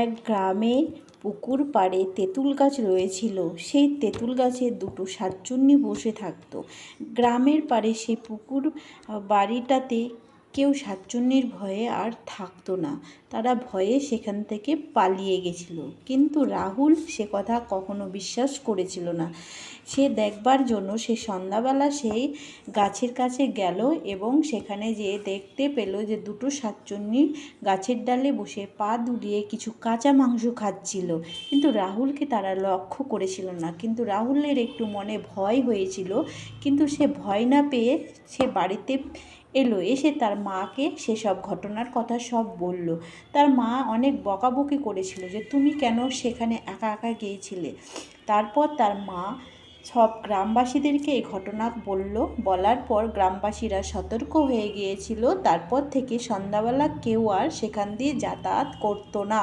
এক গ্রামে পুকুর পাড়ে তেঁতুল গাছ রয়েছিল। সেই তেঁতুল গাছে দুটো শাকচুন্নি বসে থাকতো। গ্রামের পাড়ে সেই পুকুর বাড়িটাতে কেউ শাকচুন্নির ভয়ে আর থাকতো না। তারা ভয়ে সেখান থেকে পালিয়ে গেছিল। কিন্তু রাহুল সে কথা কখনো বিশ্বাস করেছিল না। সে দেখবার জন্য সে সন্ধ্যাবেলা সেই গাছের কাছে গেল এবং সেখানে যেয়ে দেখতে পেল যে দুটো শাকচুন্নি গাছের ডালে বসে পা দুলিয়ে কিছু কাঁচা মাংস খাচ্ছিল। কিন্তু রাহুলকে তারা লক্ষ্য করেছিল না। কিন্তু রাহুলের একটু মনে ভয় হয়েছিল, কিন্তু সে ভয় না পেয়ে সে বাড়িতে এলো। এসে তার মাকে সেসব ঘটনার কথা সব বলল। তার মা অনেক বকাবকি করেছিল যে তুমি কেন সেখানে একা একা গিয়েছিলে। তারপর তার মা সব গ্রামবাসীদেরকে এই ঘটনা বলল। বলার পর গ্রামবাসীরা সতর্ক হয়ে গিয়েছিল। তারপর থেকে সন্ধ্যাবেলা কেউ আর সেখান দিয়ে যাতায়াত করতো না।